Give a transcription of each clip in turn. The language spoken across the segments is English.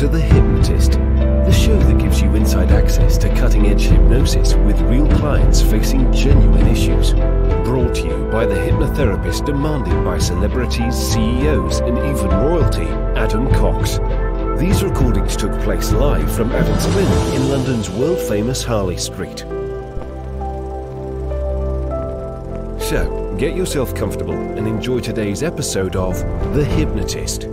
to The Hypnotist, the show that gives you inside access to cutting-edge hypnosis with real clients facing genuine issues. Brought to you by the hypnotherapist demanded by celebrities, CEOs, and even royalty, Adam Cox. These recordings took place live from Adam's clinic in London's world-famous Harley Street. So, get yourself comfortable and enjoy today's episode of The Hypnotist.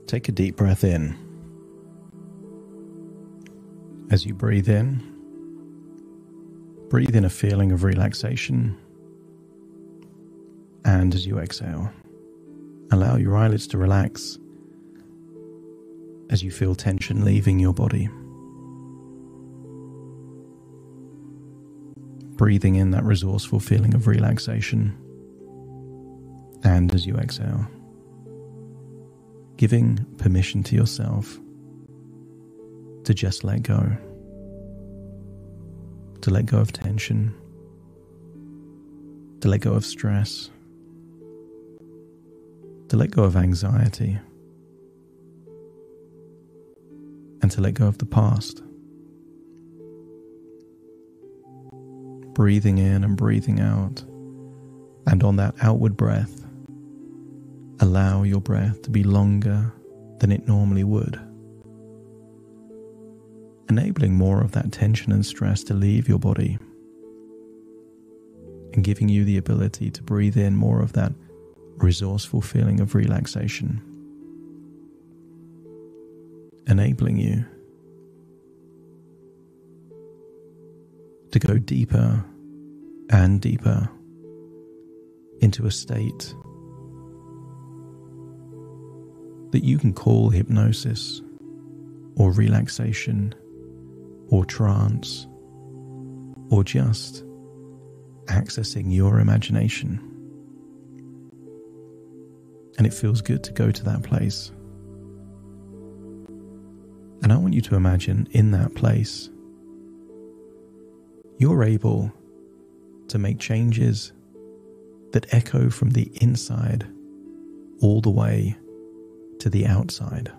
Take a deep breath in. As you breathe in a feeling of relaxation. And as you exhale, allow your eyelids to relax as you feel tension leaving your body. Breathing in that resourceful feeling of relaxation. And as you exhale, giving permission to yourself to just let go. To let go of tension. To let go of stress. To let go of anxiety. And to let go of the past. Breathing in and breathing out. And on that outward breath, allow your breath to be longer than it normally would, enabling more of that tension and stress to leave your body and giving you the ability to breathe in more of that resourceful feeling of relaxation, enabling you to go deeper and deeper into a state that you can call hypnosis or relaxation or trance or just accessing your imagination. And it feels good to go to that place. And I want you to imagine in that place, you're able to make changes that echo from the inside all the way to the outside.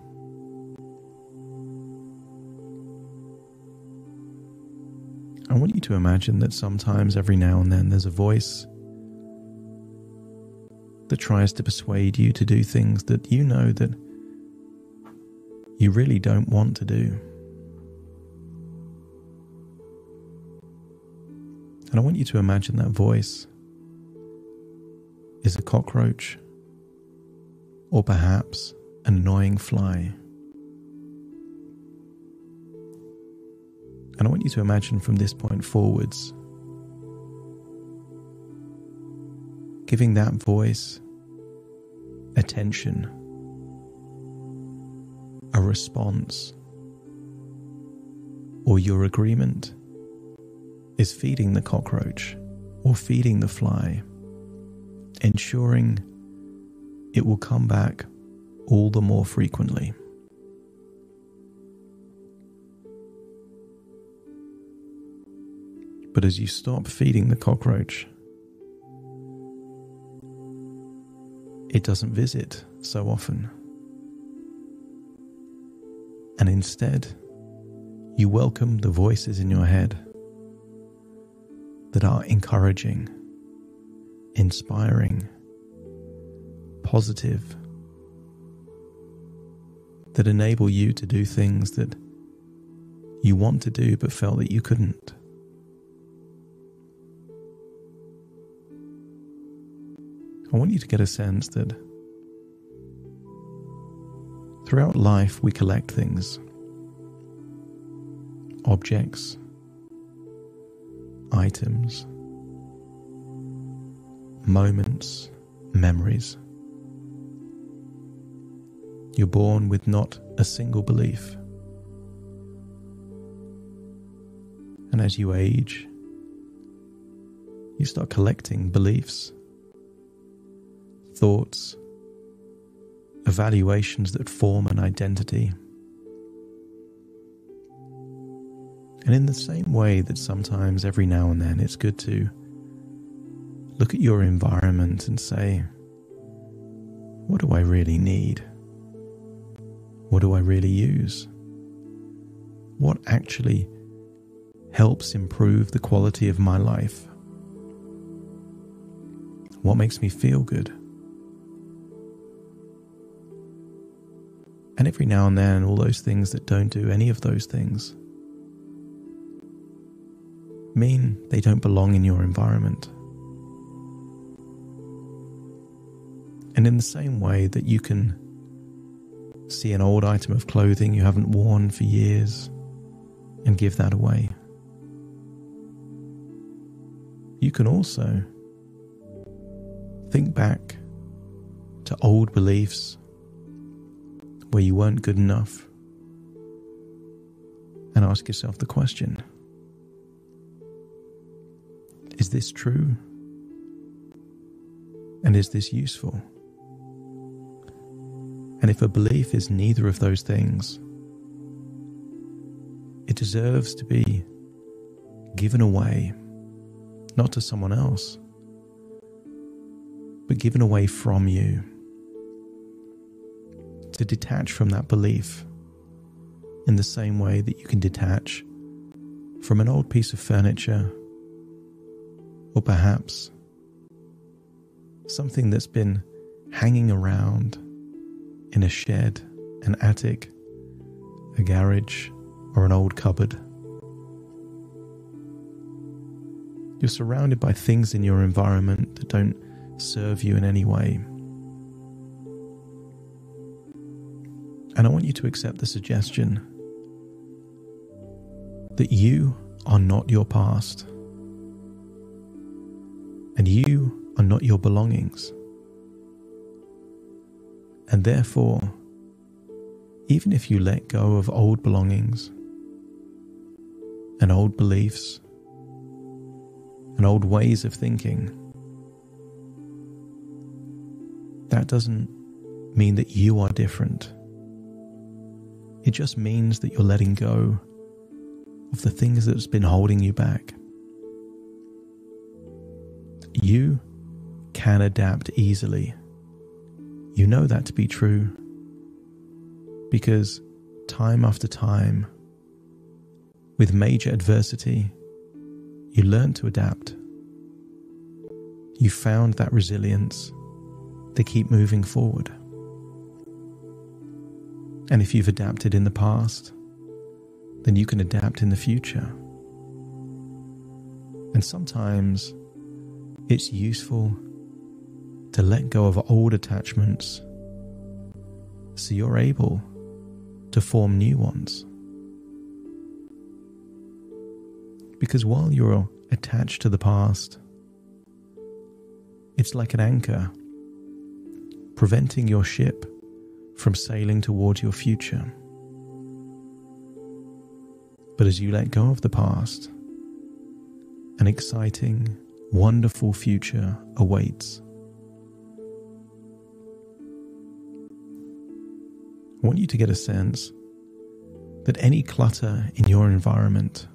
I want you to imagine that sometimes every now and then there's a voice that tries to persuade you to do things that you know that you really don't want to do. And I want you to imagine that voice is a cockroach or perhaps an annoying fly. And I want you to imagine from this point forwards, giving that voice attention, a response, or your agreement is feeding the cockroach or feeding the fly, ensuring it will come back all the more frequently. But as you stop feeding the cockroach, it doesn't visit so often. And instead, you welcome the voices in your head that are encouraging, inspiring, positive, that enable you to do things that you want to do but felt that you couldn't. I want you to get a sense that throughout life we collect things, objects, items, moments, memories. You're born with not a single belief. And as you age, you start collecting beliefs, thoughts, evaluations that form an identity. And in the same way that sometimes every now and then it's good to look at your environment and say, what do I really need? What do I really use? What actually helps improve the quality of my life? What makes me feel good? And every now and then, all those things that don't do any of those things mean they don't belong in your environment. And in the same way that you can see an old item of clothing you haven't worn for years and give that away, you can also think back to old beliefs where you weren't good enough and ask yourself the question, is this true? And is this useful? And if a belief is neither of those things, it deserves to be given away, not to someone else, but given away from you, to detach from that belief in the same way that you can detach from an old piece of furniture, or perhaps something that's been hanging around in a shed, an attic, a garage, or an old cupboard. You're surrounded by things in your environment that don't serve you in any way. And I want you to accept the suggestion that you are not your past, and you are not your belongings. And therefore, even if you let go of old belongings and old beliefs and old ways of thinking, that doesn't mean that you are different. It just means that you're letting go of the things that's been holding you back. You can adapt easily. You know that to be true because time after time, with major adversity, you learn to adapt. You found that resilience to keep moving forward. And if you've adapted in the past, then you can adapt in the future. And sometimes it's useful to let go of old attachments so you're able to form new ones. Because while you're attached to the past, it's like an anchor preventing your ship from sailing towards your future. But as you let go of the past, an exciting, wonderful future awaits. I want you to get a sense that any clutter in your environment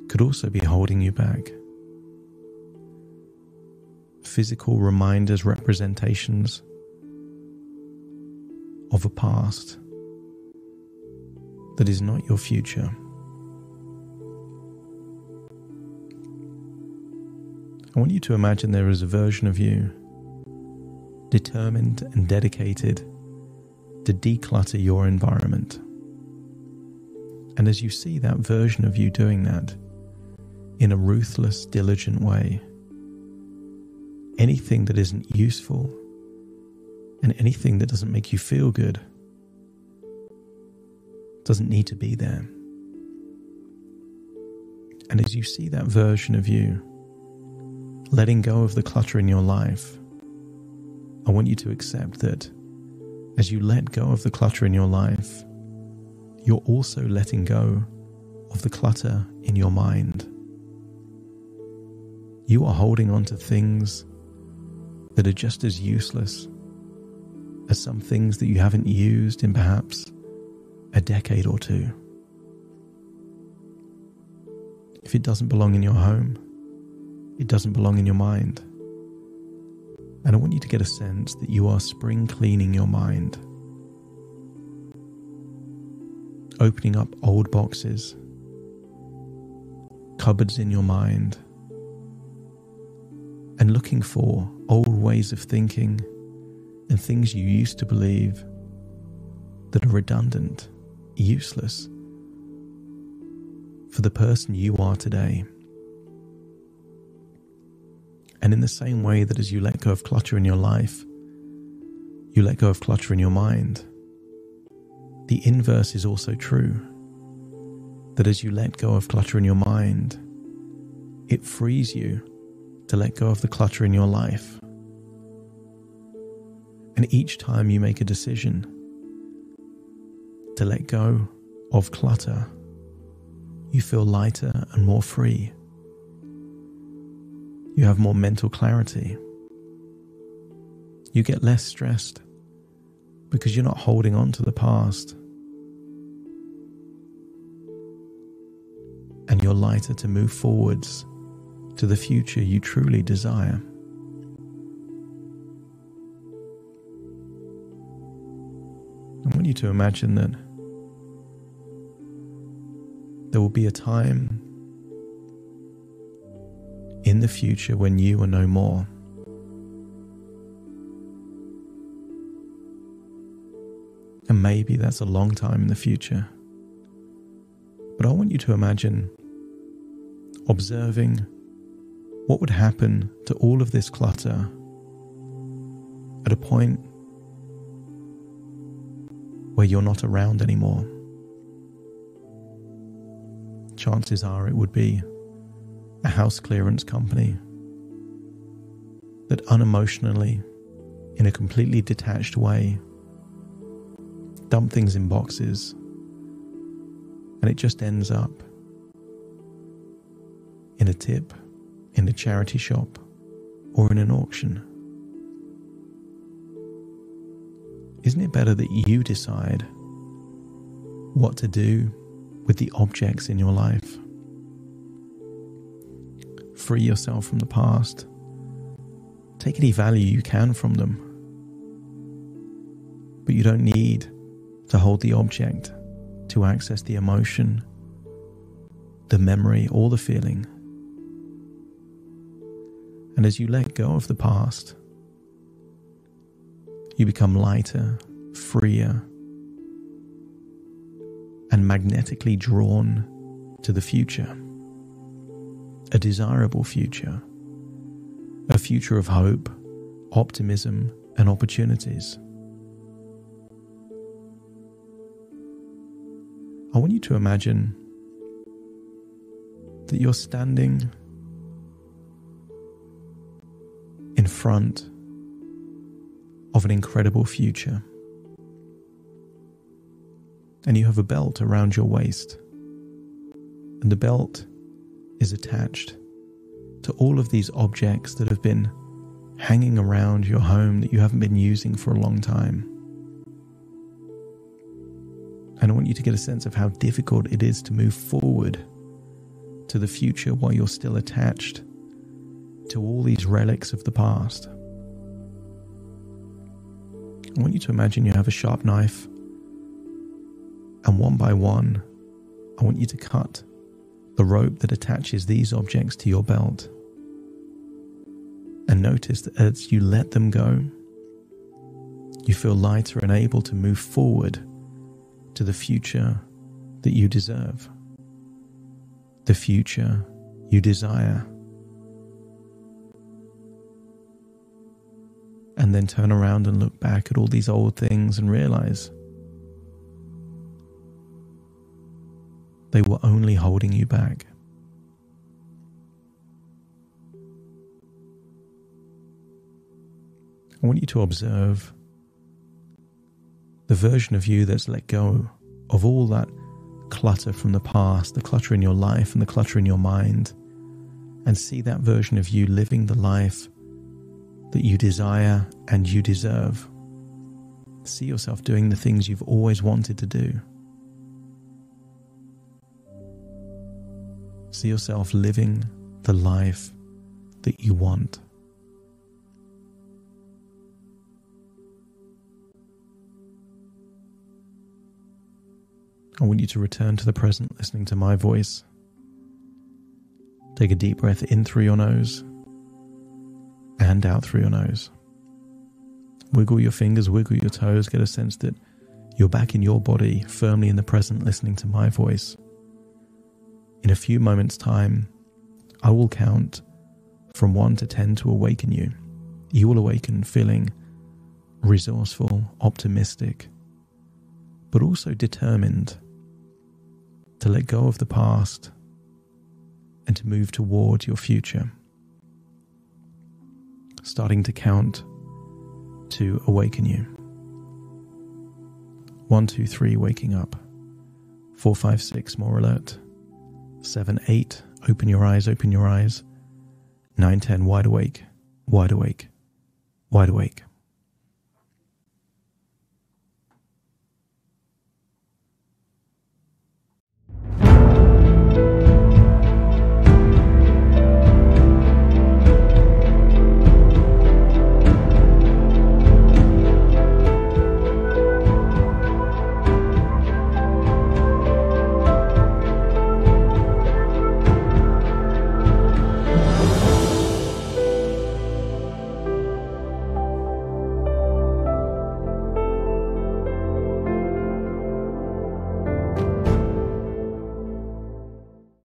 could also be holding you back. Physical reminders, representations of a past that is not your future. I want you to imagine there is a version of you determined and dedicated to declutter your environment. And as you see that version of you doing that in a ruthless, diligent way, anything that isn't useful and anything that doesn't make you feel good doesn't need to be there. And as you see that version of you letting go of the clutter in your life, I want you to accept that as you let go of the clutter in your life, you're also letting go of the clutter in your mind. You are holding on to things that are just as useless as some things that you haven't used in perhaps a decade or two. If it doesn't belong in your home, it doesn't belong in your mind. And I want you to get a sense that you are spring cleaning your mind, opening up old boxes, cupboards in your mind, and looking for old ways of thinking and things you used to believe that are redundant, useless for the person you are today. And in the same way that as you let go of clutter in your life, you let go of clutter in your mind, the inverse is also true. That as you let go of clutter in your mind, it frees you to let go of the clutter in your life. And each time you make a decision to let go of clutter, you feel lighter and more free. You have more mental clarity. You get less stressed because you're not holding on to the past. And you're lighter to move forwards to the future you truly desire. I want you to imagine that there will be a time in the future when you are no more. And maybe that's a long time in the future. But I want you to imagine observing what would happen to all of this clutter at a point where you're not around anymore. Chances are it would be a house clearance company that unemotionally, in a completely detached way, dump things in boxes, and it just ends up in a tip, in a charity shop, or in an auction. Isn't it better that you decide what to do with the objects in your life? Free yourself from the past. Take any value you can from them. But you don't need to hold the object to access the emotion, the memory, or the feeling. And as you let go of the past, you become lighter, freer, and magnetically drawn to the future. A desirable future. A future of hope, optimism, and opportunities. I want you to imagine that you're standing in front of an incredible future. And you have a belt around your waist. And the belt is attached to all of these objects that have been hanging around your home that you haven't been using for a long time. And I want you to get a sense of how difficult it is to move forward to the future while you're still attached to all these relics of the past. I want you to imagine you have a sharp knife, and one by one, I want you to cut the rope that attaches these objects to your belt. And notice that as you let them go, you feel lighter and able to move forward to the future that you deserve, the future you desire. And then turn around and look back at all these old things and realize they were only holding you back. I want you to observe the version of you that's let go of all that clutter from the past, the clutter in your life and the clutter in your mind, and see that version of you living the life that you desire and you deserve. See yourself doing the things you've always wanted to do. See yourself living the life that you want. I want you to return to the present, listening to my voice. Take a deep breath in through your nose and out through your nose. Wiggle your fingers, wiggle your toes, get a sense that you're back in your body, firmly in the present, listening to my voice. In a few moments' time, I will count from 1 to 10 to awaken you. You will awaken feeling resourceful, optimistic, but also determined to let go of the past and to move toward your future. Starting to count to awaken you. 1, 2, 3, waking up. 4, 5, 6, more alert. 7, 8, open your eyes, open your eyes. 9, 10, wide awake, wide awake, wide awake.